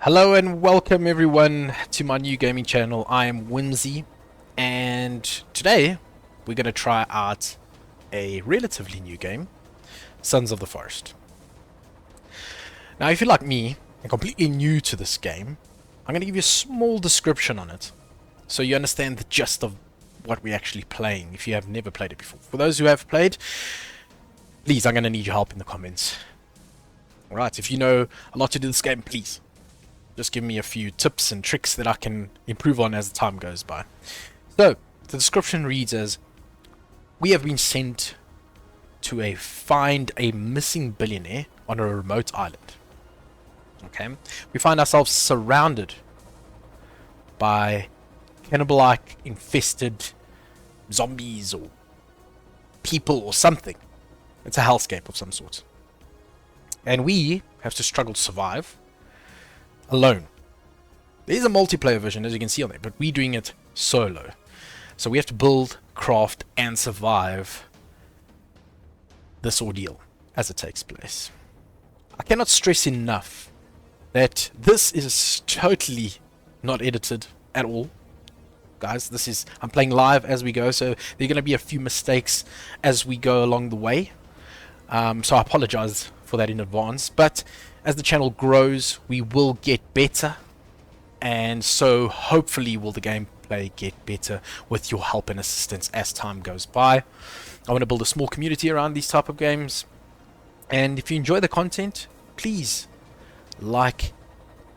Hello and welcome everyone to my new gaming channel. I am Whimsy, and today we're going to try out a relatively new game, Sons of the Forest. Now if you're like me and completely new to this game, I'm going to give you a small description on it so you understand the gist of what we're actually playing if you have never played it before. For those who have played, please, I'm going to need your help in the comments. Alright, if you know a lot to do this game, please just give me a few tips and tricks that I can improve on as the time goes by. So, the description reads as, we have been sent to find a missing billionaire on a remote island. Okay, we find ourselves surrounded by cannibal-like infested zombies or people or something. It's a hellscape of some sort. And we have to struggle to survive alone. There's a multiplayer version, as you can see on there, but we're doing it solo. So we have to build, craft, and survive this ordeal as it takes place. I cannot stress enough that this is totally not edited at all. Guys, I'm playing live as we go, so there are going to be a few mistakes as we go along the way. So I apologize for that in advance, but as the channel grows, we will get better, and so hopefully will the gameplay get better with your help and assistance as time goes by. I want to build a small community around these type of games, and if you enjoy the content, please like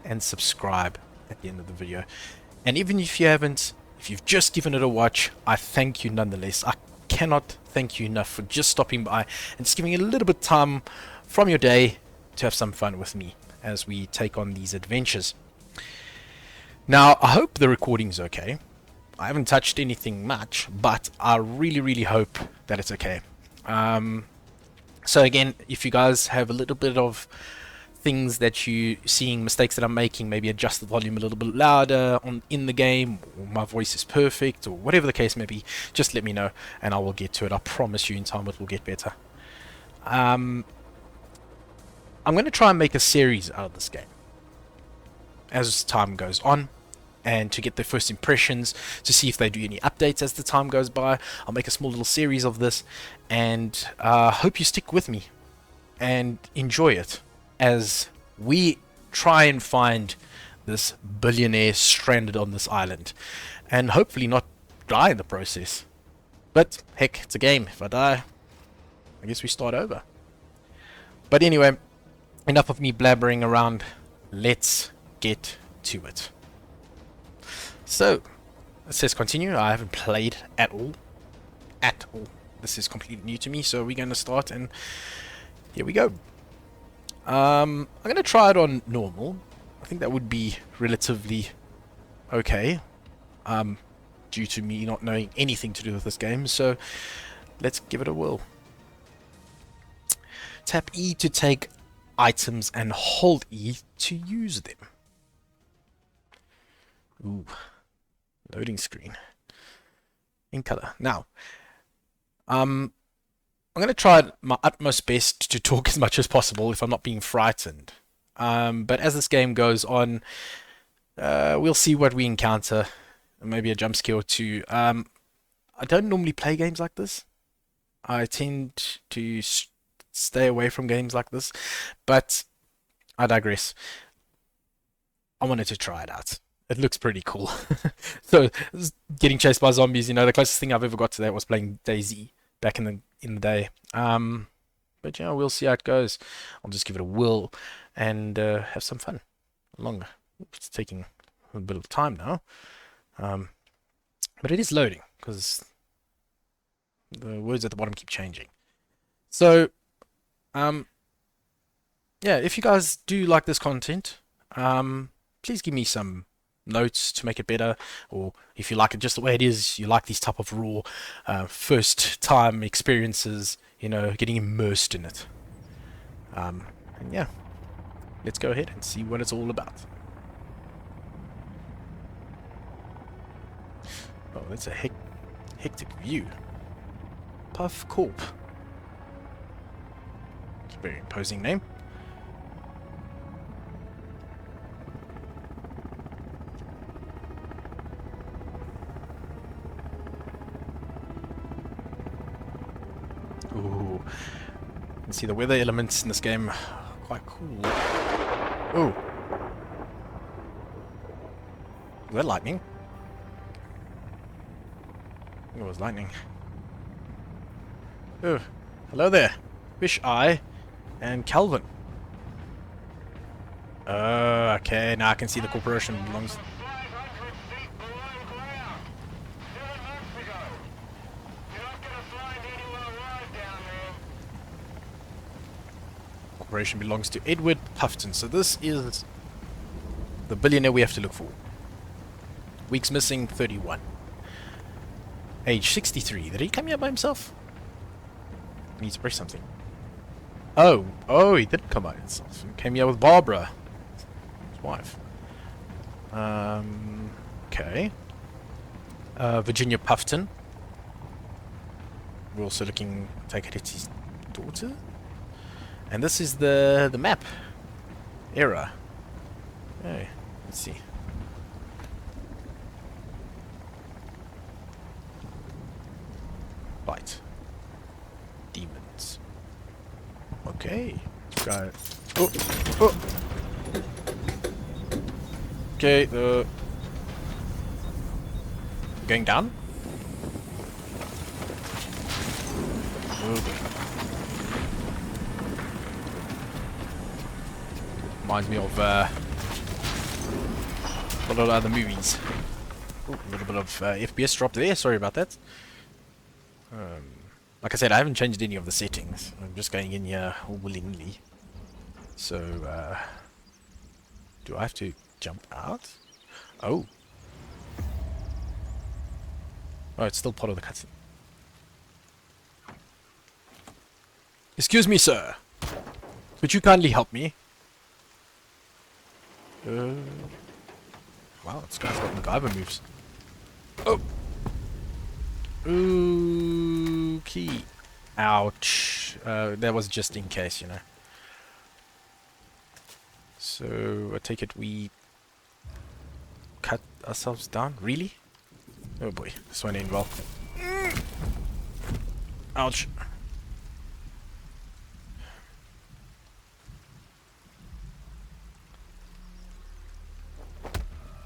and subscribe at the end of the video. And even if you haven't, if you've just given it a watch, I thank you nonetheless. I cannot thank you enough for just stopping by and just giving a little bit of time from your day to have some fun with me as we take on these adventures. Now, I hope the recording's okay. I haven't touched anything much, but I really hope that it's okay. So again, if you guys have a little bit of things that you seeing, mistakes that I'm making, maybe adjust the volume a little bit louder in the game, or my voice is perfect, or whatever the case may be, just let me know and I will get to it. I promise you in time it will get better. I'm going to try and make a series out of this game as time goes on, and to get their first impressions, to see if they do any updates as the time goes by. I'll make a small little series of this, and hope you stick with me and enjoy it as we try and find this billionaire stranded on this island, and hopefully not die in the process. But heck, it's a game. If I die, I guess we start over. But anyway, enough of me blabbering around. Let's get to it. So, it says continue. I haven't played at all. At all. This is completely new to me, so we're going to start, and here we go. I'm going to try it on normal. I think that would be relatively okay, due to me not knowing anything to do with this game, so let's give it a whirl. Tap E to take items and hold E to use them. Ooh, loading screen in color. Now, I'm going to try my utmost best to talk as much as possible if I'm not being frightened. But as this game goes on, we'll see what we encounter. Maybe a jump scare or two. I don't normally play games like this. I tend to stay away from games like this, but I digress. I wanted to try it out. It looks pretty cool. So, getting chased by zombies, the closest thing I've ever got to that was playing DayZ back in the day. But yeah, we'll see how it goes. I'll just give it a whirl and have some fun. It's taking a bit of time now, but it is loading because the words at the bottom keep changing. So, yeah, if you guys do like this content, please give me some notes to make it better, or if you like it just the way it is, you like these type of raw first time experiences, getting immersed in it. And yeah, let's go ahead and see what it's all about. Oh, that's a hectic view. Puff Corp. It's a very imposing name. See, the weather elements in this game are quite cool. Oh. Was that lightning? I think it was lightning. Oh. Hello there. Fish Eye and Calvin. Okay, now I can see the corporation belongs. Corporation belongs to Edward Puffton. So this is the billionaire we have to look for. Weeks missing 31. Age 63. Did he come here by himself? He needs to press something. Oh, he did come by himself. He came here with Barbara, his wife. Okay. Virginia Puffton. We're also looking. Take it, it's his daughter. And this is the map. Era. Okay, let's see. Light. Demons. Okay. Let's try it. Oh! Okay, going down? Okay. Reminds me of a lot of other movies. Ooh, a little bit of FPS drop there, sorry about that. Like I said, I haven't changed any of the settings. I'm just going in here willingly. So, do I have to jump out? Oh. Oh, it's still part of the cutscene. Excuse me, sir. Could you kindly help me? Wow, this guy's got MacGyver moves. Oh! Okay. Ouch. That was just in case, you know. So, I take it we cut ourselves down? Really? Oh boy, this one ain't well. Ouch.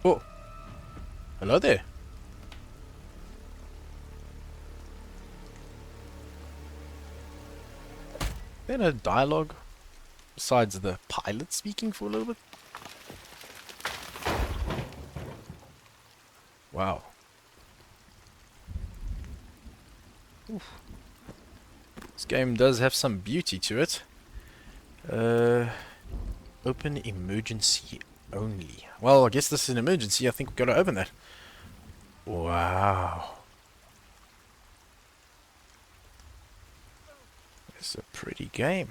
Oh. Hello there. Then a dialogue besides the pilot speaking for a little bit. Wow. Oof. This game does have some beauty to it. Open emergency only. Well, I guess this is an emergency. I think we've got to open that. Wow. It's a pretty game.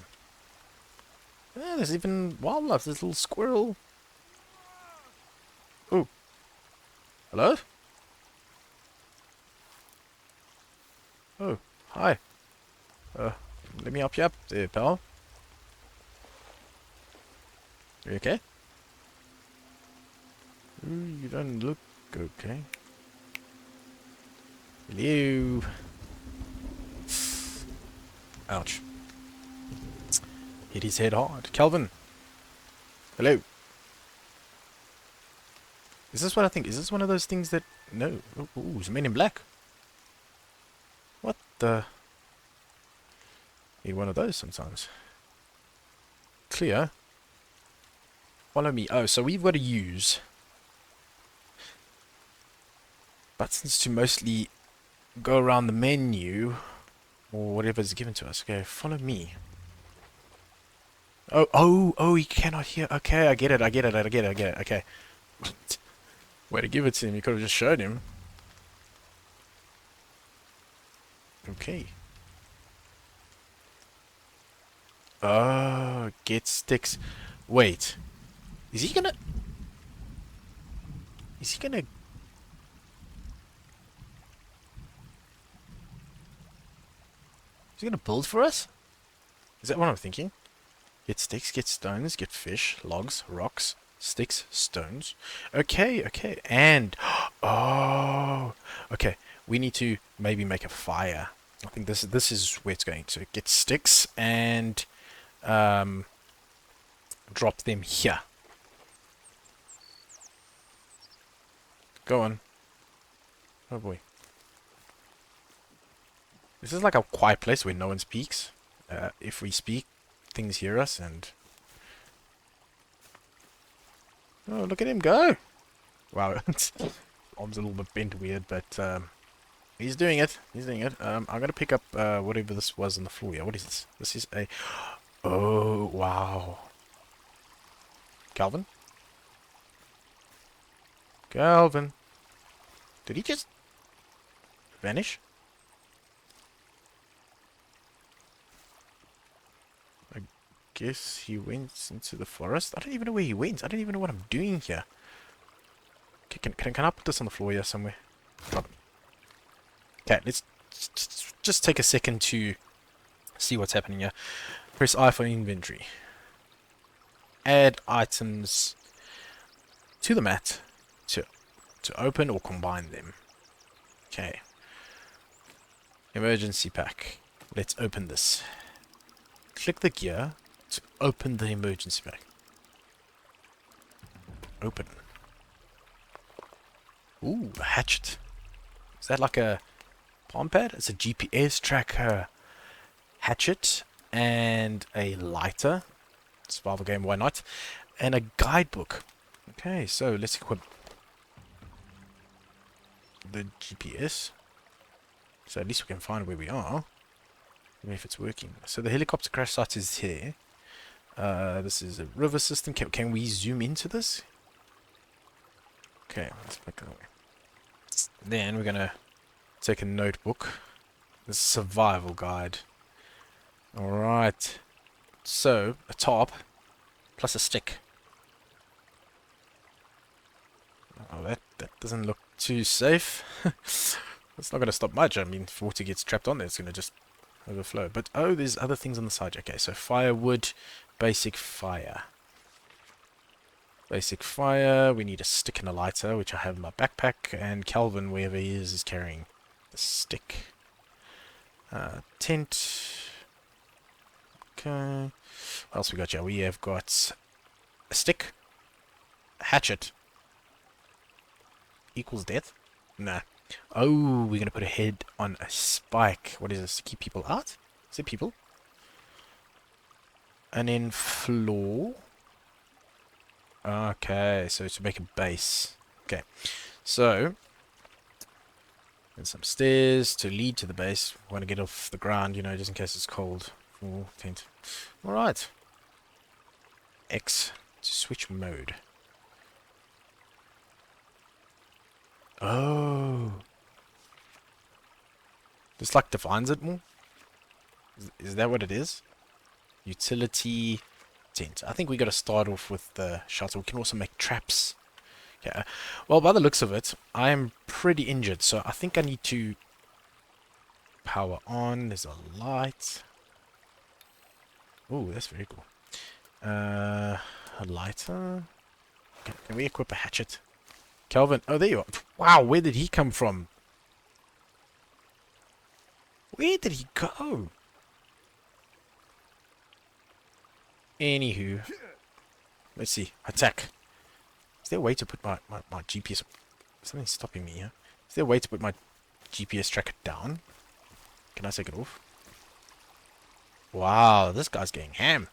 Yeah, there's even wildlife. There's a little squirrel. Oh. Hello? Oh, hi. Let me help you up there, pal. You okay? Ooh, you don't look okay. Hello. Ouch. Hit his head hard. Calvin. Hello. Is this what I think? Is this one of those things that... No. Ooh, it's Men in Black. What the... Need one of those sometimes. Clear. Follow me. Oh, so we've got to use buttons to mostly go around the menu or whatever's given to us. Okay, follow me. Oh, he cannot hear. Okay, I get it. Okay. Way to give it to him. You could have just showed him. Okay. Oh, get sticks. Wait. Is he gonna... Is he gonna... Is he gonna build for us? Is that what I'm thinking? Get sticks, get stones, get fish, logs, rocks, sticks, stones. Okay. And... Oh! Okay, we need to maybe make a fire. I think this is where it's going to get sticks and um, drop them here. Go on. Oh boy. This is like a quiet place where no one speaks. If we speak, things hear us and... Oh, look at him go! Wow, arm's a little bit bent weird, but he's doing it. He's doing it. I'm gonna pick up whatever this was on the floor here. What is this? This is a... Oh, wow. Calvin? Calvin. Did he just vanish? I guess he went into the forest. I don't even know where he went. I don't even know what I'm doing here. Okay, can I put this on the floor here somewhere? Drop it. Okay, let's just take a second to see what's happening here. Press I for inventory. Add items to the mat to open or combine them. Okay. Emergency pack. Let's open this. Click the gear to open the emergency pack. Open. Ooh, a hatchet. Is that like a palm pad? It's a GPS tracker. Hatchet and a lighter. Survival game, why not? And a guidebook. Okay, so let's equip the GPS. So at least we can find where we are. Even if it's working. So the helicopter crash site is here. This is a river system. Can we zoom into this? Okay, let's make that way. Then we're gonna take a notebook. The survival guide. Alright. So, a top plus a stick. Oh, that doesn't look too safe. It's not going to stop much. I mean, if water gets trapped on there, it's going to just overflow. But, oh, there's other things on the side. Okay, so firewood, basic fire. Basic fire. We need a stick and a lighter, which I have in my backpack. And Calvin, wherever he is carrying the stick. Tent. Okay. What else we got here? We have got a stick. A hatchet. Equals death? Nah. Oh, we're gonna put a head on a spike. What is this? To keep people out? Is it people? And then floor. Okay, so to make a base. Okay. So and some stairs to lead to the base. We want to get off the ground, you know, just in case it's cold. Oh, tent. Alright. X to switch mode. Oh. This like defines it more? Is that what it is? Utility tent. I think we got to start off with the shelter. We can also make traps. Yeah. Well, by the looks of it, I am pretty injured, so I think I need to power on. There's a light. Oh, that's very cool. A lighter. Can we equip a hatchet? Calvin. Oh, there you are. Wow, where did he come from? Where did he go? Anywho. Let's see. Attack. Is there a way to put my GPS... Something's stopping me here. Is there a way to put my GPS tracker down? Can I take it off? Wow, this guy's getting ham.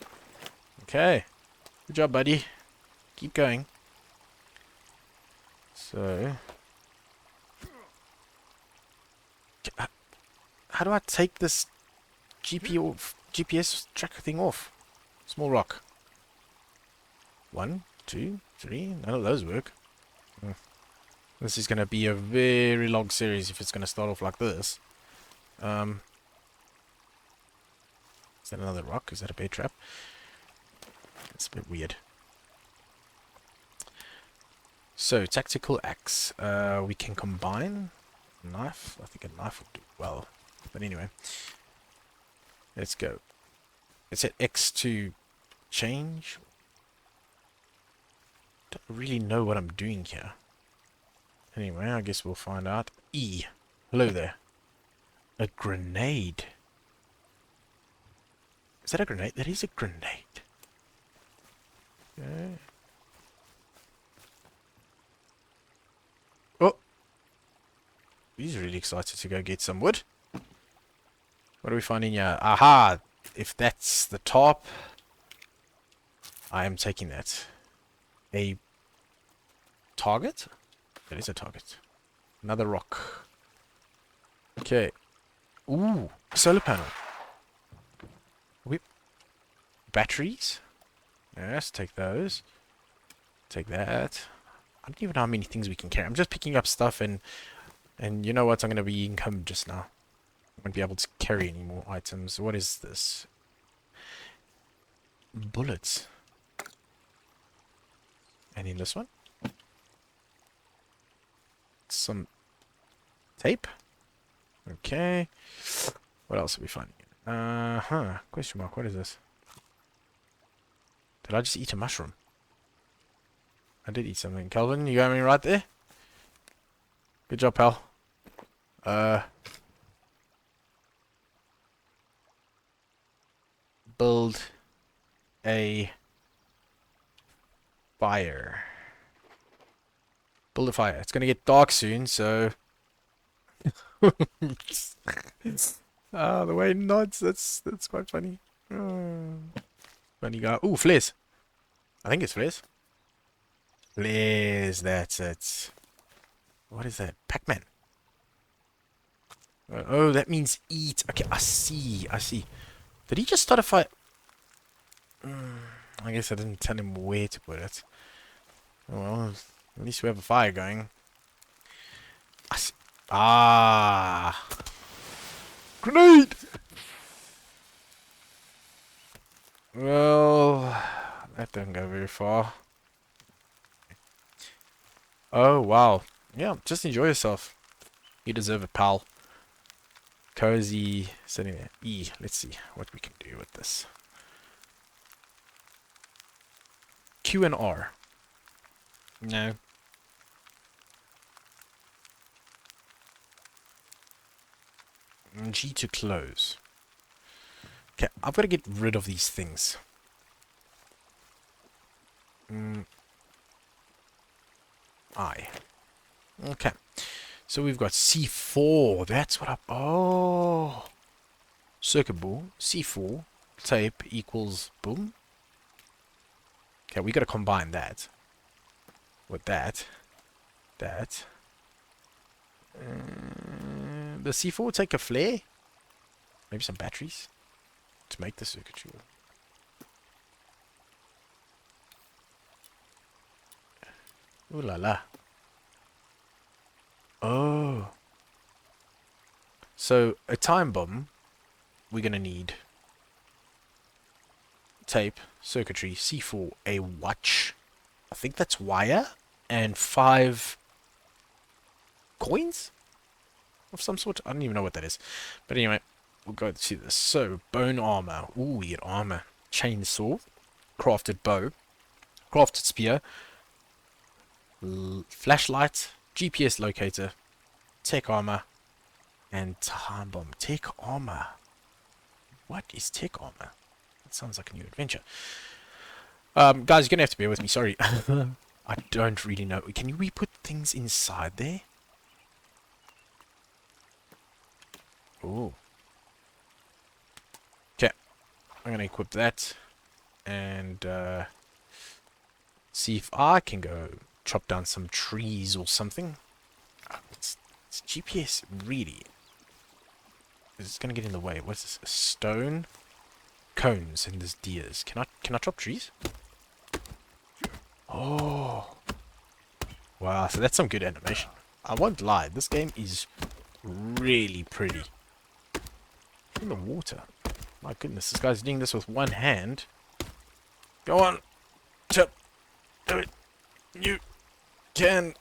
Okay. Good job, buddy. Keep going. So... How do I take this GPS tracker thing off? Small rock. 1, 2, 3. None of those work. This is going to be a very long series if it's going to start off like this. Is that another rock? Is that a bear trap? That's a bit weird. So, tactical axe. We can combine. Knife. I think a knife would do well. But anyway. Let's go. It's at X to change. Don't really know what I'm doing here. Anyway, I guess we'll find out. E. Hello there. A grenade. Is that a grenade? That is a grenade. Okay. Oh! He's really excited to go get some wood. What are we finding here? Aha! If that's the top, I am taking that. A target? That is a target. Another rock. Okay. Ooh! Solar panel. Whip. Batteries? Yes, take those. Take that. I don't even know how many things we can carry. I'm just picking up stuff and you know what? I'm going to be encumbered just now. I won't be able to carry any more items. What is this? Bullets. And in this one? Some tape. Okay. What else are we finding? Question mark. What is this? Did I just eat a mushroom? I did eat something. Calvin, you got me right there? Good job, pal. Build a fire. Build a fire. It's gonna get dark soon, so... the way he nods, that's quite funny. Funny guy. Ooh, flares. I think it's flares. Flares, that's it. What is that? Pac-Man. Oh, that means eat. Okay, I see. Did he just start a fire? I guess I didn't tell him where to put it. Well, at least we have a fire going. Ah! Grenade! Well, that didn't go very far. Oh, wow. Yeah, just enjoy yourself. You deserve it, pal. Cozy, sitting there. Let's see what we can do with this. Q and R. No. G to close. Okay, I've got to get rid of these things. I. Okay. So we've got C4. That's what oh. Circuit board. C4. Tape equals boom. Okay, we got to combine that. With that. That. The C4 will take a flare. Maybe some batteries. To make the circuitry. Ooh la la. Oh. So, a time bomb, we're going to need tape, circuitry, C4, a watch, I think that's wire, and 5 coins of some sort. I don't even know what that is. But anyway, we'll go see this. So, bone armor. Ooh, we get armor. Chainsaw. Crafted bow. Crafted spear. Flashlight. GPS locator. Tech armor. And time bomb. Tech armor. What is tech armor? That sounds like a new adventure. Guys, you're gonna have to bear with me. Sorry. I don't really know. Can we put things inside there? Oh. Okay. I'm gonna equip that. And see if I can go chop down some trees or something. Oh, it's GPS, really. It's gonna get in the way. What's this? A stone? Cones and there's deers. Can I chop trees? Oh. Wow, so that's some good animation. I won't lie, this game is really pretty. In the water. My goodness, this guy's doing this with one hand. Go on. Chop. Do it. You can.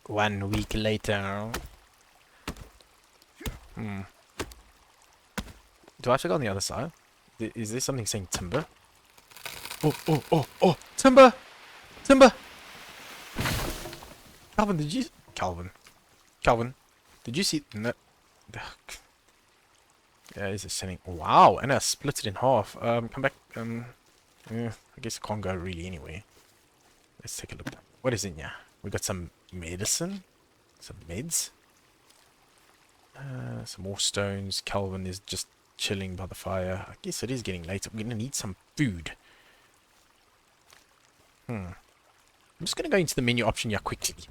1 week later. Do I have to go on the other side? Is there something saying timber? Oh! Timber! Timber! Calvin, did you... Calvin, did you see... No, Yeah, is it sending? Wow, and I split it in half. Come back. Yeah, I guess I can't go really anyway. Let's take a look. What is in here? We got some medicine, some meds, some more stones. Calvin is just chilling by the fire. I guess it is getting late. I'm gonna need some food. I'm just gonna go into the menu option here quickly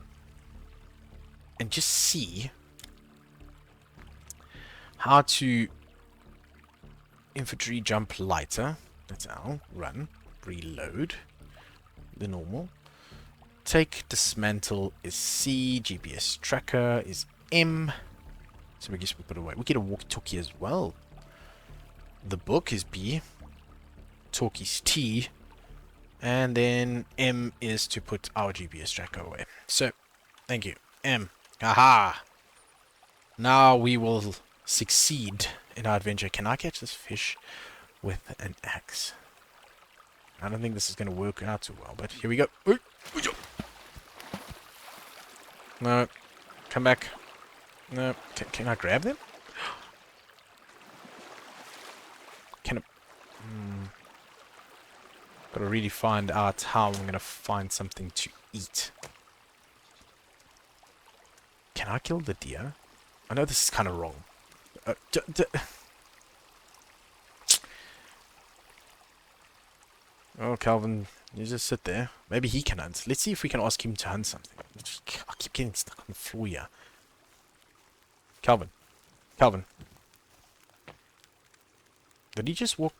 and just see how to infantry jump lighter. That's L. Run. Reload. The normal. Take, dismantle is C. GPS tracker is M. So I guess we put away. We get a walkie-talkie as well. The book is B. Talkie's T. And then M is to put our GPS tracker away. So, thank you. M. Aha! Now we will succeed in our adventure. Can I catch this fish with an axe? I don't think this is going to work out too well, but here we go. No. Come back. No. Can I grab them? Can I... Gotta really find out how I'm gonna find something to eat. Can I kill the deer? I know this is kind of wrong. Oh, Calvin, you just sit there. Maybe he can hunt. Let's see if we can ask him to hunt something. I keep getting stuck on the floor here. Calvin. Calvin. Did he just walk?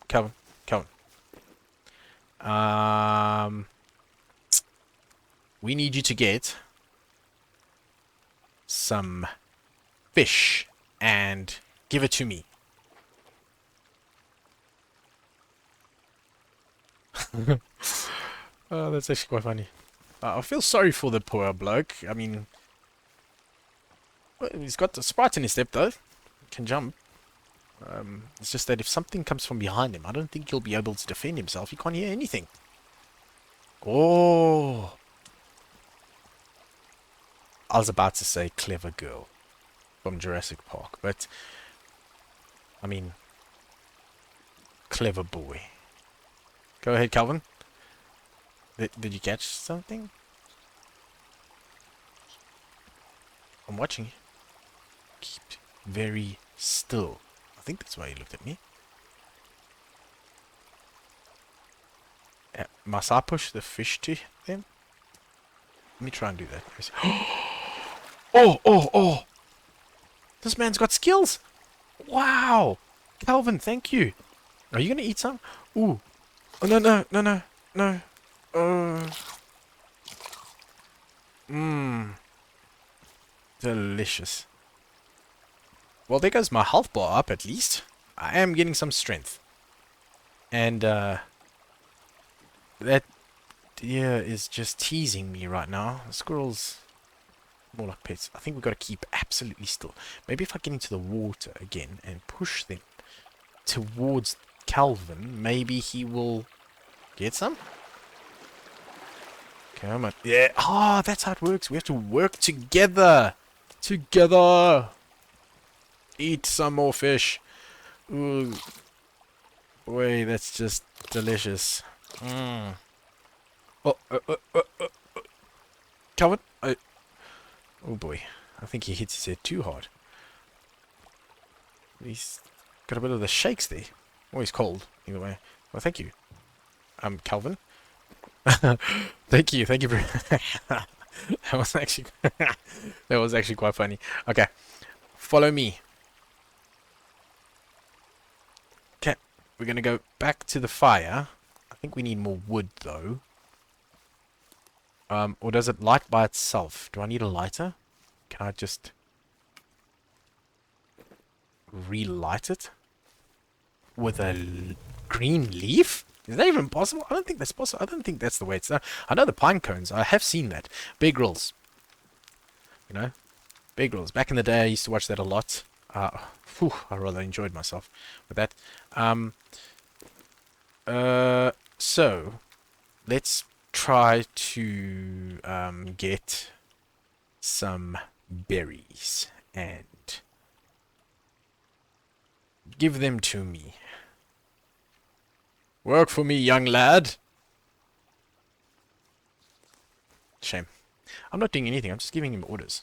Calvin. Calvin. We need you to get some fish and give it to me. Oh, that's actually quite funny. I feel sorry for the poor bloke. I mean, well, he's got the sprite in his step though. He can jump. It's just that if something comes from behind him, I don't think he'll be able to defend himself. He can't hear anything. Oh! I was about to say clever girl from Jurassic Park, but I mean, clever boy. Go ahead, Calvin. Did you catch something? I'm watching you. Keep very still. I think that's why he looked at me. Must I push the fish to them? Let me try and do that. Oh, oh, oh! This man's got skills! Wow! Calvin, thank you. Are you gonna eat some? Ooh. Oh, no, no, no, no, no. Mmm. Delicious. Well, there goes my health bar up at least. I am getting some strength. And, that deer is just teasing me right now. The squirrels, more like pets. I think we've got to keep absolutely still. Maybe if I get into the water again and push them towards Calvin, maybe he will get some? Come on. Yeah. Oh, that's how it works. We have to work together. Together. Eat some more fish. Ooh. Boy, that's just delicious. Mmm. Oh, Calvin? Oh boy. I think he hits his head too hard. He's got a bit of the shakes there. Oh, he's cold. Either way. Well, thank you. Calvin? Thank you for that was actually that was actually quite funny. Okay. Follow me. Okay. We're gonna go back to the fire. I think we need more wood though. Or does it light by itself? Do I need a lighter? Can I just relight it with a green leaf? Is that even possible? I don't think that's possible. I don't think that's the way it's done. I know the pine cones. I have seen that. Bear Grylls. You know? Bear Grylls. Back in the day, I used to watch that a lot. I rather enjoyed myself with that. So, let's try to get some berries and Give them to me. Work for me, young lad. Shame. I'm not doing anything. I'm just giving him orders.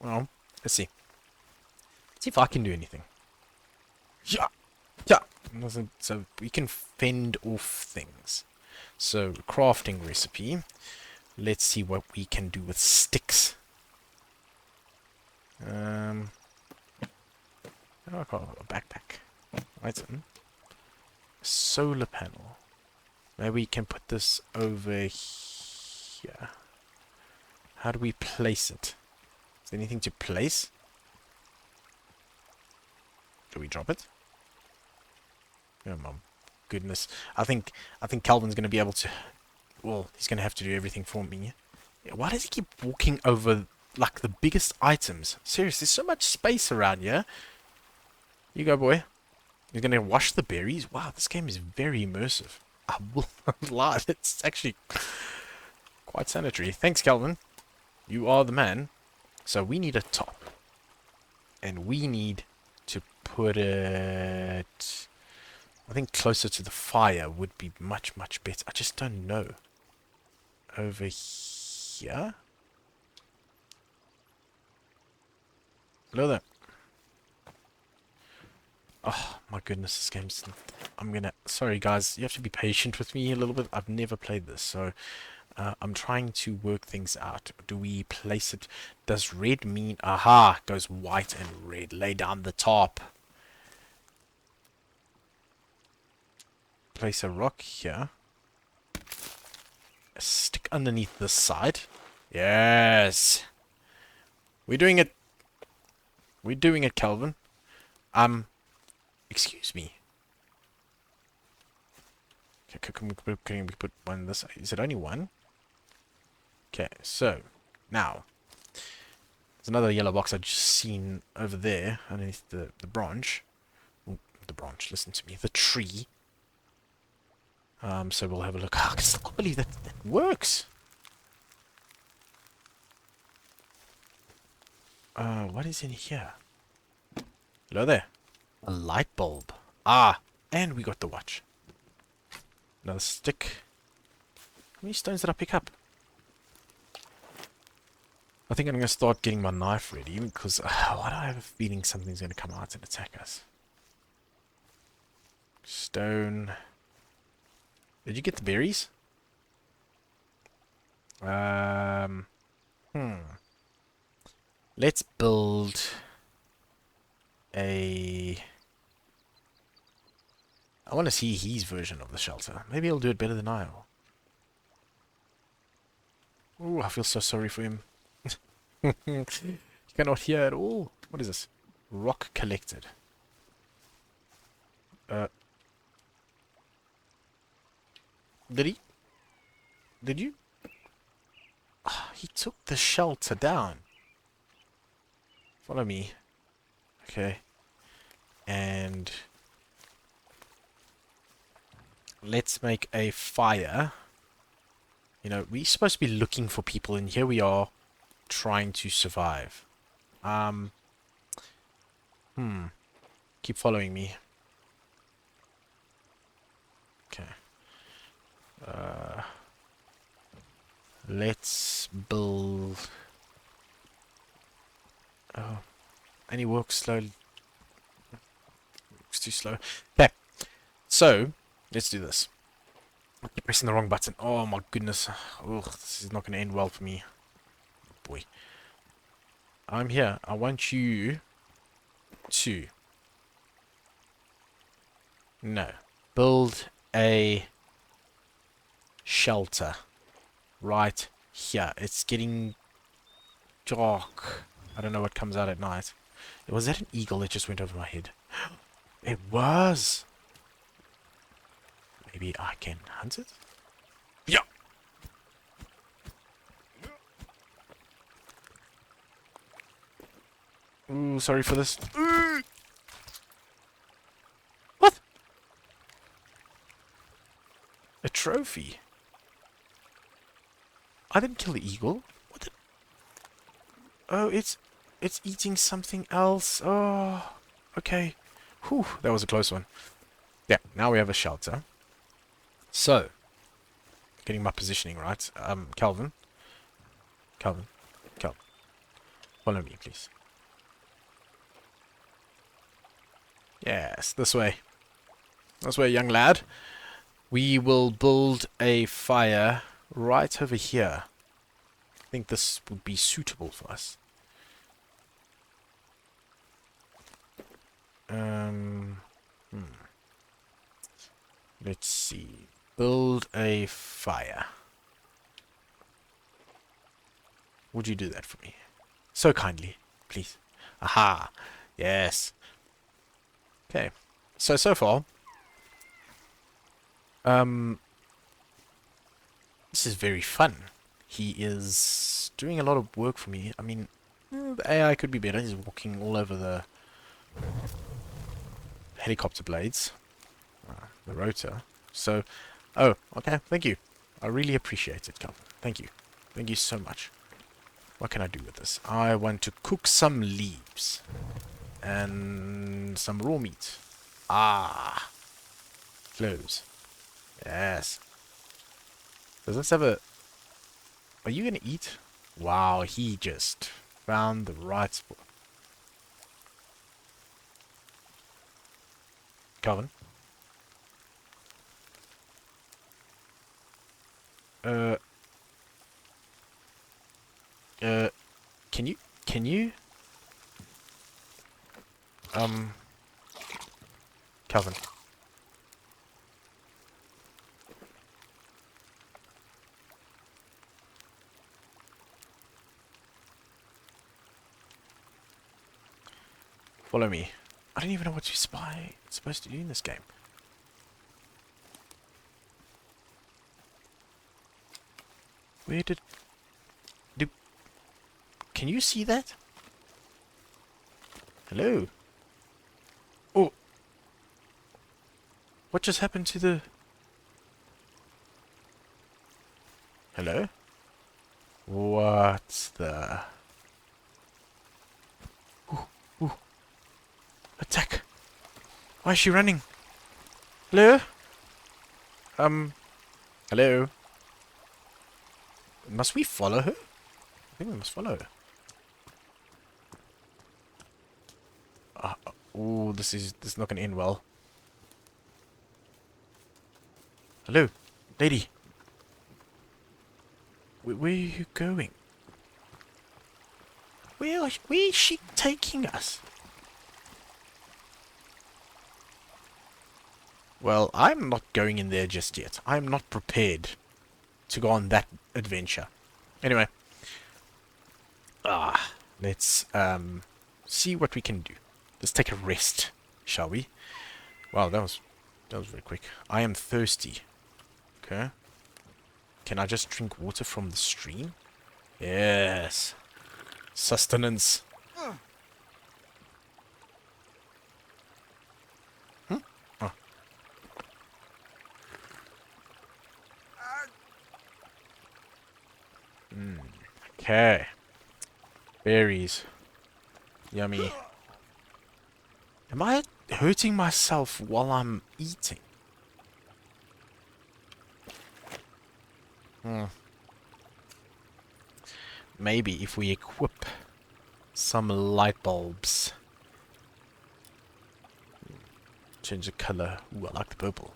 Well, let's see. See if I can do anything. Yeah. Yeah. So we can fend off things. So, crafting recipe. Let's see what we can do with sticks. Oh, I got a backpack. Item. Solar panel. Maybe we can put this over here. How do we place it? Is there anything to place? Do we drop it? Oh my goodness. I think Calvin's gonna be able to, well, he's gonna have to do everything for me. Why does he keep walking over like the biggest items? Seriously, there's so much space around here. You go, boy. He's gonna wash the berries. Wow, this game is very immersive. I will not lie, it's actually quite sanitary. Thanks, Calvin. You are the man. So we need a top. And we need to put it, I think, closer to the fire would be much, much better. I just don't know. Over here? Hello there. Oh, my goodness, this game's... Sorry, guys, you have to be patient with me a little bit. I've never played this, so... I'm trying to work things out. Do we place it... Does red mean... Aha! Goes white and red. Lay down the top. Place a rock here. A stick underneath this side. Yes! We're doing it. We're doing it, Calvin. Excuse me. Okay, can we put one this? Is it only one? Okay, so now there's another yellow box I just seen over there underneath the branch. Ooh, the branch. Listen to me. The tree. So we'll have a look. I can't believe that works. What is in here? Hello there. A light bulb. Ah, and we got the watch. Another stick. How many stones did I pick up? I think I'm going to start getting my knife ready, because why do I have a feeling something's going to come out and attack us? Stone. Did you get the berries? Let's build a... I want to see his version of the shelter. Maybe he'll do it better than I will. Ooh, I feel so sorry for him. You cannot hear at all. What is this? Rock collected. Did he? Did you? Oh, he took the shelter down. Follow me. Okay. And let's make a fire. You know, we're supposed to be looking for people, and here we are trying to survive. Keep following me. Okay. Let's build... Oh. And he works slowly. It's too slow. Okay. So, let's do this. I keep pressing the wrong button. Oh my goodness. Ugh, this is not going to end well for me. Boy. I'm here. I want you to... No. Build a shelter. Right here. It's getting dark. I don't know what comes out at night. Was that an eagle that just went over my head? It was! Maybe I can hunt it? Yeah! Ooh, sorry for this. What? A trophy? I didn't kill the eagle. What the... Oh, it's eating something else. Oh, okay. Whew, that was a close one. Yeah, now we have a shelter. So, getting my positioning right. Calvin. Calvin. Calvin. Follow me, please. Yes, this way. This way, young lad. We will build a fire right over here. I think this would be suitable for us. Let's see. Build a fire. Would you do that for me? So kindly, please. Aha. Yes. Okay. So far, this is very fun. He is doing a lot of work for me. I mean, the AI could be better. He's walking all over the helicopter blades. The rotor. So, oh, okay. Thank you. I really appreciate it, Calvin. Thank you. Thank you so much. What can I do with this? I want to cook some leaves. And some raw meat. Ah. Cloves. Yes. Does this have a... Are you going to eat? Wow, he just found the right spot. Calvin? Can you? Calvin. Follow me. I don't even know what supposed to do in this game. Where did... Can you see that? Hello? Oh! What just happened to the... Hello? What the... Ooh. Attack! Why is she running? Hello? Hello? Must we follow her? I think we must follow her. Oh, this is not going to end well. Hello, lady. Where are you going? Where is she taking us? Well, I'm not going in there just yet. I'm not prepared to go on that adventure. Anyway. Let's see what we can do. Let's take a rest, shall we? Wow, that was very quick. I am thirsty. Okay. Can I just drink water from the stream? Yes. Sustenance. Hmm? Oh. Okay. Berries. Yummy. Am I hurting myself while I'm eating? Maybe if we equip some light bulbs. Change the color. Ooh, I like the purple.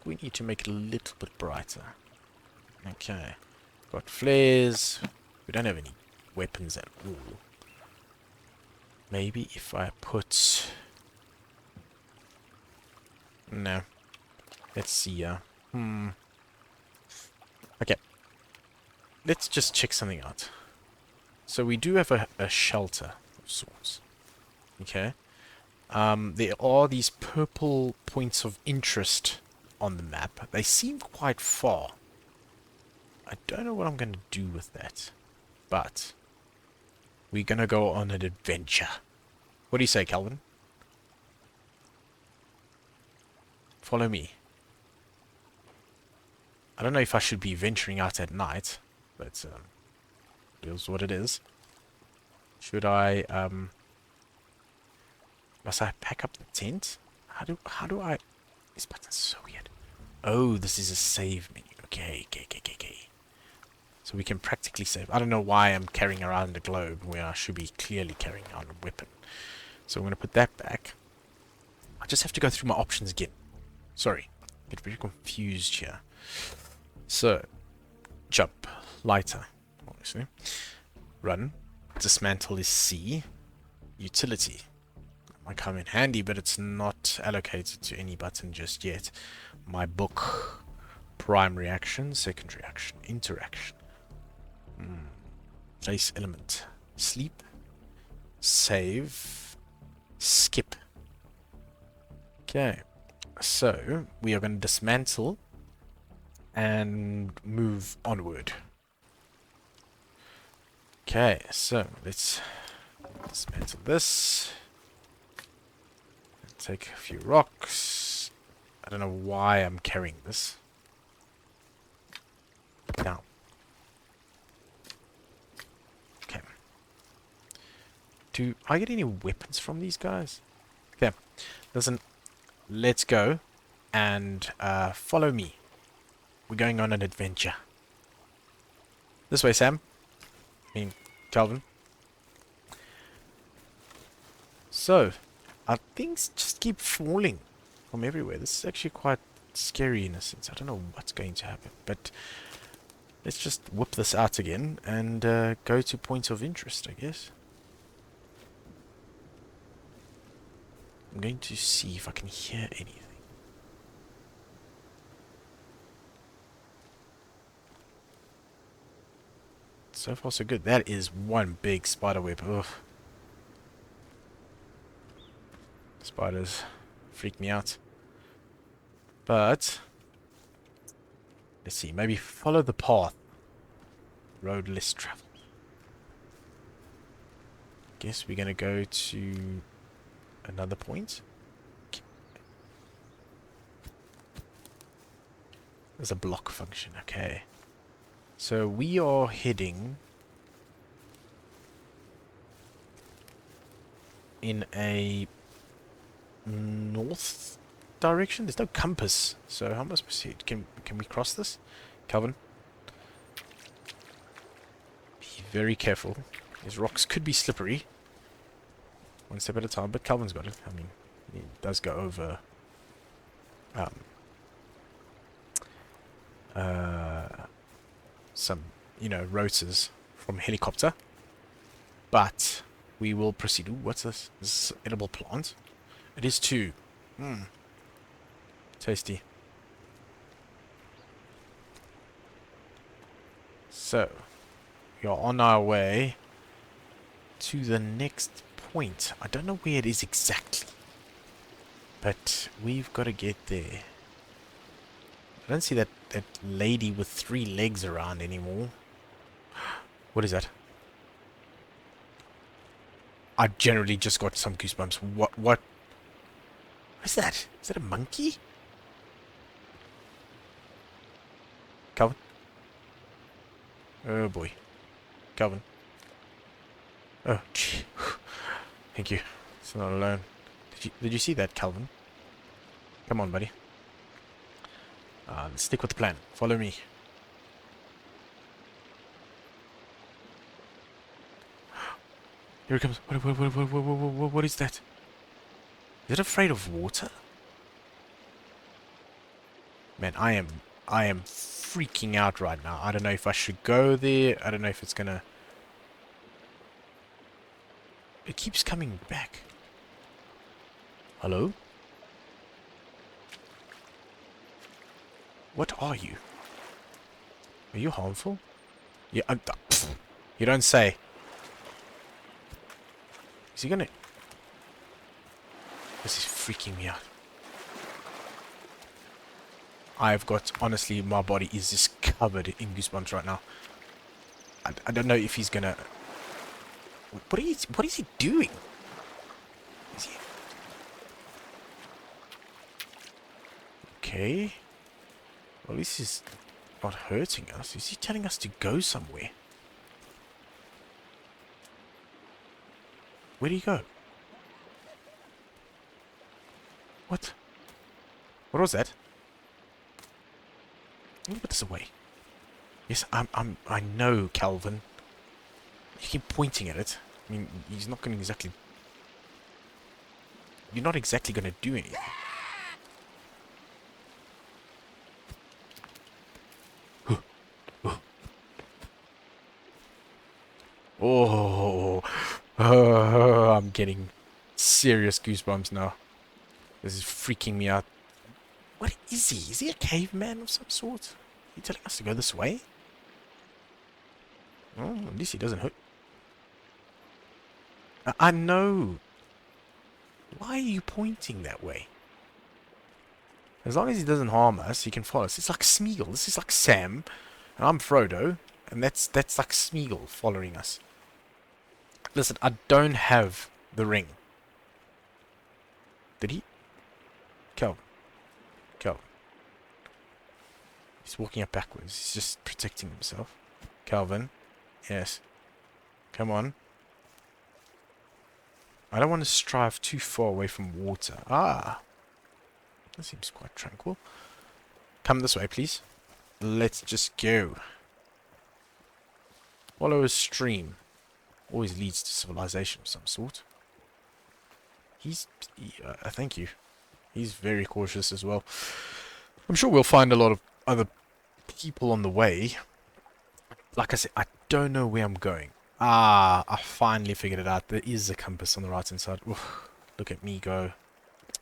We need to make it a little bit brighter. Okay. Got flares. We don't have any weapons at all. Maybe if I put... No. Let's see. Okay. Let's just check something out. So we do have a shelter of sorts. Okay. There are these purple points of interest on the map. They seem quite far. I don't know what I'm going to do with that. But we're going to go on an adventure. What do you say, Calvin? Follow me. I don't know if I should be venturing out at night, but it is what it is. Should I Must I pack up the tent? How do I... This button's so weird. Oh, this is a save menu. Okay, okay. So we can practically save. I don't know why I'm carrying around a globe where I should be clearly carrying on a weapon. So I'm going to put that back. I just have to go through my options again. Sorry. Get very confused here. So, jump. Lighter. Obviously. Run. Dismantle is C. Utility. Might come in handy, but it's not allocated to any button just yet. My book. Primary action. Secondary action. Interaction. Place element. Sleep. Save. Skip. Okay. So, we are going to dismantle and move onward. Okay, so let's dismantle this. Take a few rocks. I don't know why I'm carrying this. Now. Okay. Do I get any weapons from these guys? Okay. Listen, let's go and follow me. We're going on an adventure. This way, Sam. I mean, Calvin. So, things just keep falling from everywhere. This is actually quite scary in a sense. I don't know what's going to happen, but let's just whip this out again and go to points of interest, I guess. I'm going to see if I can hear anything. So far so good. That is one big spider web. Ugh. Spiders freak me out. But let's see, maybe follow the path. Road less traveled. Guess we're gonna go to another point. Okay. There's a block function, okay. So we are heading in a north direction. There's no compass, so how am I supposed to? Can we cross this, Calvin? Be very careful. These rocks could be slippery. One step at a time, but Calvin's got it. I mean, he does go over some, rotors from helicopter. But we will proceed. Ooh, what's this? This is edible plant. It is too. Tasty. So, we are on our way to the next point. I don't know where it is exactly, but we've got to get there. I don't see that lady with 3 legs around anymore. What is that? I generally just got some goosebumps. What is that? Is that a monkey? Calvin? Oh boy. Calvin. Oh, gee. Thank you. It's not alone. Did you see that, Calvin? Come on, buddy. Let's stick with the plan. Follow me. Here it comes. What is that? Is it afraid of water? Man, I am freaking out right now. I don't know if I should go there. I don't know if it's gonna... It keeps coming back. Hello? What are you? Are you harmful? Yeah, you don't say. Is he gonna... This is freaking me out. I've got... Honestly, my body is just covered in goosebumps right now. I don't know if he's gonna... What is he doing? Is he... Okay. Well, at least he's not hurting us. Is he telling us to go somewhere? Where'd he go? What? What was that? Let me put this away. Yes, I know, Calvin. You keep pointing at it. I mean, he's not going to exactly... You're not exactly going to do anything. Oh, I'm getting serious goosebumps now. This is freaking me out. What is he? Is he a caveman of some sort? Are you telling us to go this way? Oh, at least he doesn't hurt. I know. Why are you pointing that way? As long as he doesn't harm us, he can follow us. It's like Smeagol. This is like Sam, and I'm Frodo, and that's like Smeagol following us. Listen, I don't have the ring. Did he? Kel. He's walking up backwards. He's just protecting himself. Calvin. Yes. Come on. I don't want to strive too far away from water. Ah. That seems quite tranquil. Come this way, please. Let's just go. Follow a stream. Always leads to civilization of some sort. Thank you. He's very cautious as well. I'm sure we'll find a lot of other people on the way. Like I said, I don't know where I'm going. Ah, I finally figured it out. There is a compass on the right hand side. Oof, look at me go.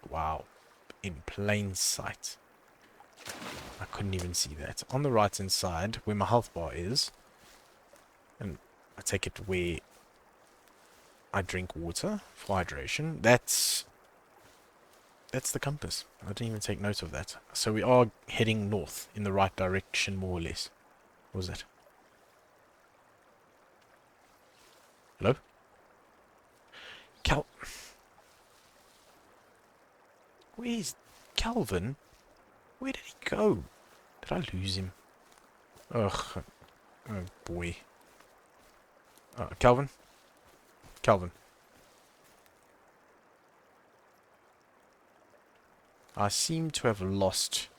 Wow. In plain sight. I couldn't even see that. On the right hand side, where my health bar is, and I take it where I drink water for hydration, that's the compass. I didn't even take note of that. So we are heading north in the right direction, more or less. What was that? Hello? Where's Calvin? Where did he go? Did I lose him? Ugh. Oh boy. Calvin? Calvin. I seem to have lost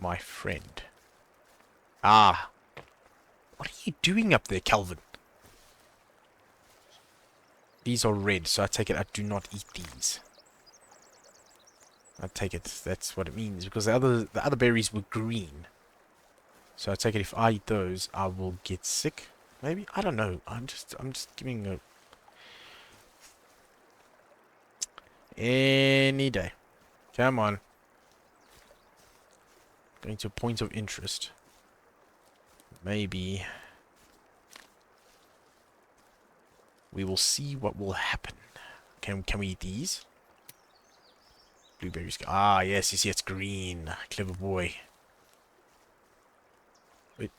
my friend. Ah. What are you doing up there, Calvin? These are red, so I take it I do not eat these. I take it that's what it means, because the other berries were green. So I take it if I eat those, I will get sick. Maybe? I don't know. I'm just giving a... Any day. Come on. Going to a point of interest. Maybe we will see what will happen. Can we eat these? Blueberries. Ah, yes, you see it's green. Clever boy. Wait.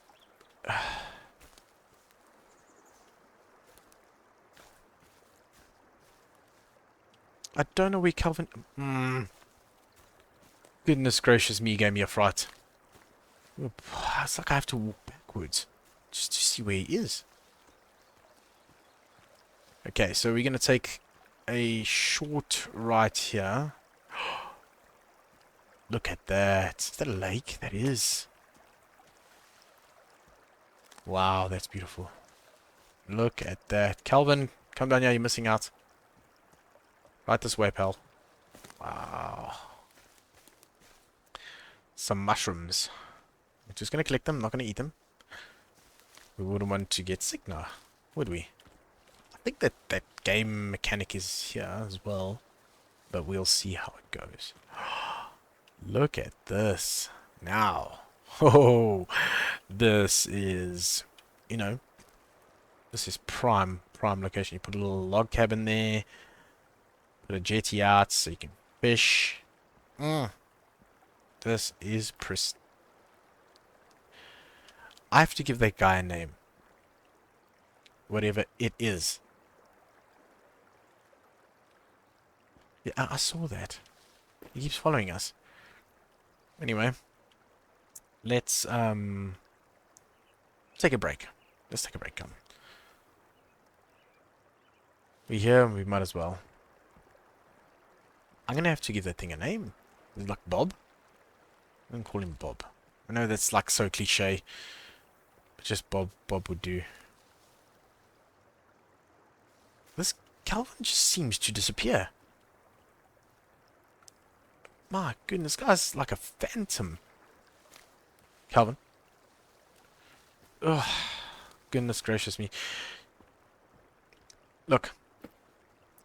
I don't know where Calvin... Goodness gracious me, gave me a fright. It's like I have to walk backwards just to see where he is. Okay, so we're going to take a short right here. Look at that. Is that a lake? That is. Wow, that's beautiful. Look at that. Calvin, come down here. You're missing out. Right this way, pal. Wow. Some mushrooms. We're just going to collect them. Not going to eat them. We wouldn't want to get sick now, would we? I think that game mechanic is here as well. But we'll see how it goes. Look at this. Now. Oh, this is, you know, this is prime location. You put a little log cabin there. Put a jetty out so you can fish. This is I have to give that guy a name. Whatever it is. Yeah, I saw that. He keeps following us. Anyway. Let's take a break. Let's take a break, come. We're here, we might as well. I'm gonna have to give that thing a name. Is it like Bob? I'm gonna call him Bob. I know that's like so cliche, but just Bob would do. This Calvin just seems to disappear. My goodness, guy's like a phantom. Calvin. Ugh, goodness gracious me. Look,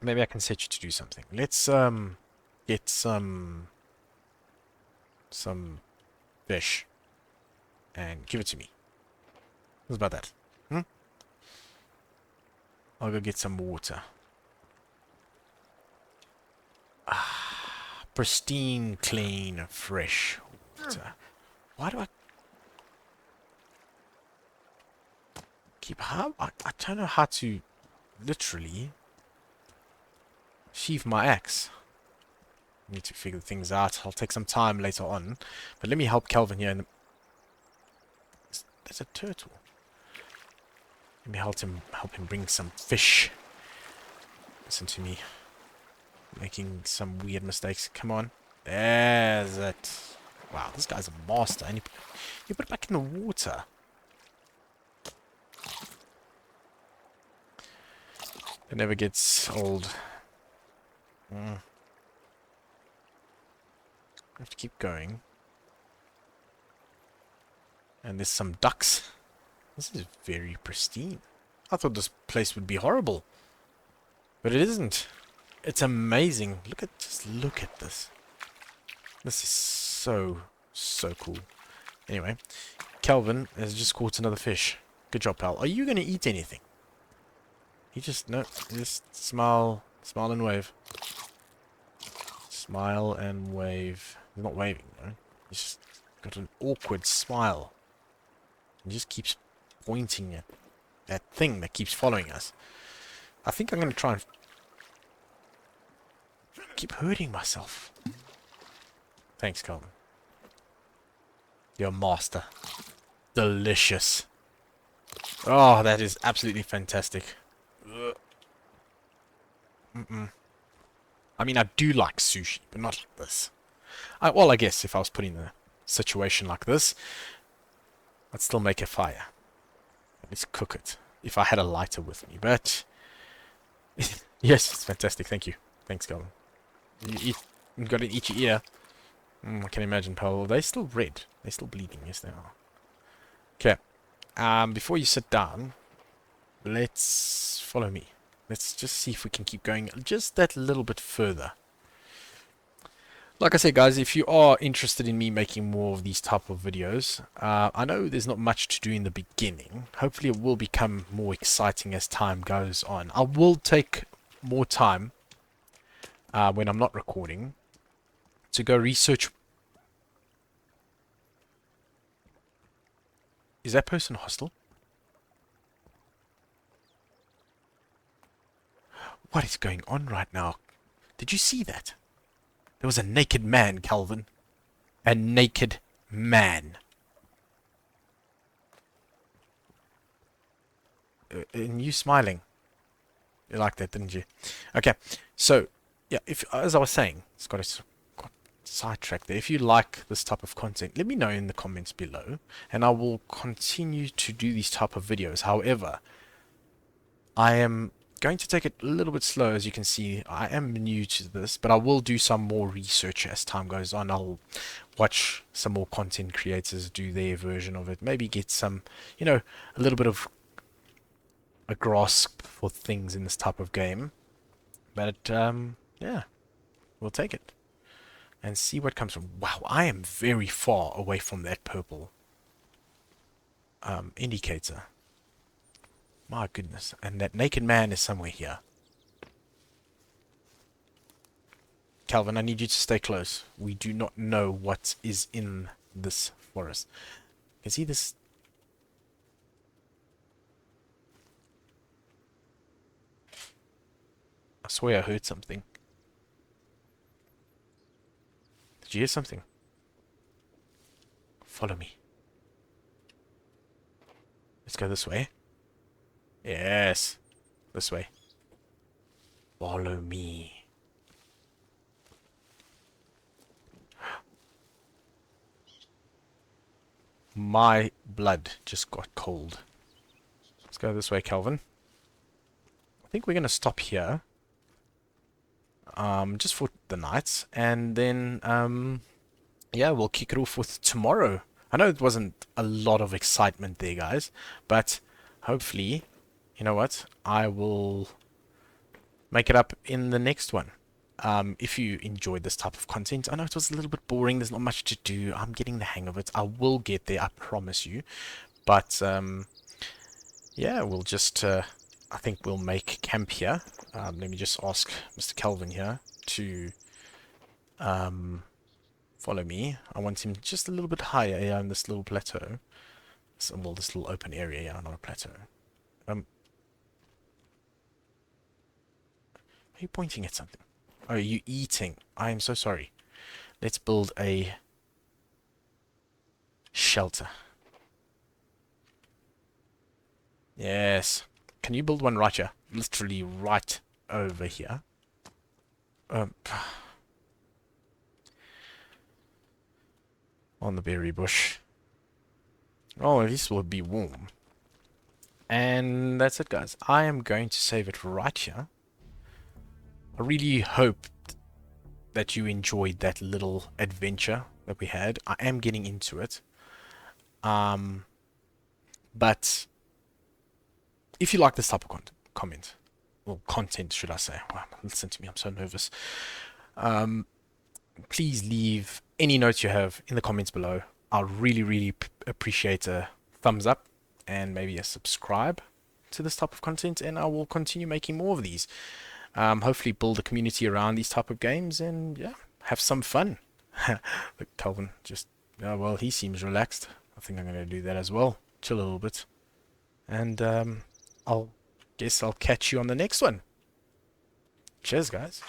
maybe I can set you to do something. Let's get some fish and give it to me. What's about that? Hmm? I'll go get some water. Ah, pristine, clean, fresh water. Why do I keep how? I don't know how to literally sheath my axe. Need to figure things out. I'll take some time later on. But let me help Calvin here. There's a turtle. Let me help him bring some fish. Listen to me. Making some weird mistakes. Come on. There's it. Wow, this guy's a master. And you put it back in the water. It never gets old. I have to keep going. And there's some ducks. This is very pristine. I thought this place would be horrible. But it isn't. It's amazing. Just look at this. This is so cool. Anyway, Calvin has just caught another fish. Good job, pal. Are you going to eat anything? He just, no, just smile and wave. Smile and wave. He's not waving, though. He's just got an awkward smile. He just keeps pointing at that thing that keeps following us. I think I'm going to try and keep hurting myself. Thanks, Calvin. You're a master. Delicious. Oh, that is absolutely fantastic. I mean, I do like sushi, but not like this. Well, I guess if I was put in a situation like this, I'd still make a fire. At least cook it. If I had a lighter with me, but... yes, it's fantastic, thank you. Thanks, Calvin. You've got an itchy ear. I can imagine, pal. They're still red. They're still bleeding, yes they are. Okay. Before you sit down, let's follow me. Let's just see if we can keep going just that little bit further. Like I said, guys, if you are interested in me making more of these type of videos, I know there's not much to do in the beginning. Hopefully it will become more exciting as time goes on. I will take more time when I'm not recording to go research. Is that person hostile? What is going on right now? Did you see that? There was a naked man, Calvin. A naked man. And you smiling. You liked that, didn't you? Okay, so, yeah, as I was saying, it's got sidetracked there. If you like this type of content, let me know in the comments below, and I will continue to do these type of videos. However, I am going to take it a little bit slow. As you can see, I am new to this, but I will do some more research as time goes on. I'll watch some more content creators do their version of it, maybe get some, a little bit of a grasp for things in this type of game. But yeah, we'll take it and see what comes from. Wow, I am very far away from that purple indicator. My goodness. And that naked man is somewhere here. Calvin, I need you to stay close. We do not know what is in this forest. You can see this. I swear I heard something. Did you hear something? Follow me. Let's go this way. Yes. This way. Follow me. My blood just got cold. Let's go this way, Calvin. I think we're going to stop here. Just for the night. And then, yeah, we'll kick it off with tomorrow. I know it wasn't a lot of excitement there, guys. But hopefully, you know what? I will make it up in the next one. If you enjoyed this type of content, I know it was a little bit boring. There's not much to do. I'm getting the hang of it. I will get there, I promise you. But yeah, we'll just, I think we'll make camp here. Let me just ask Mr. Kelvin here to follow me. I want him just a little bit higher here on this little plateau. So, well, this little open area, yeah, not a plateau. Are you pointing at something? Oh, are you eating? I am so sorry. Let's build a shelter. Yes. Can you build one right here? Literally right over here. On the berry bush. Oh, this will be warm. And that's it, guys. I am going to save it right here. I really hope that you enjoyed that little adventure that we had. I am getting into it. But if you like this type of content, should I say? Wow, listen to me, I'm so nervous. Please leave any notes you have in the comments below. I'll really appreciate a thumbs up and maybe a subscribe to this type of content, and I will continue making more of these. Hopefully build a community around these type of games, and yeah, have some fun. Look, Calvin just, oh, well, he seems relaxed. I think I'm going to do that as well. Chill a little bit. And I'll catch you on the next one. Cheers, guys.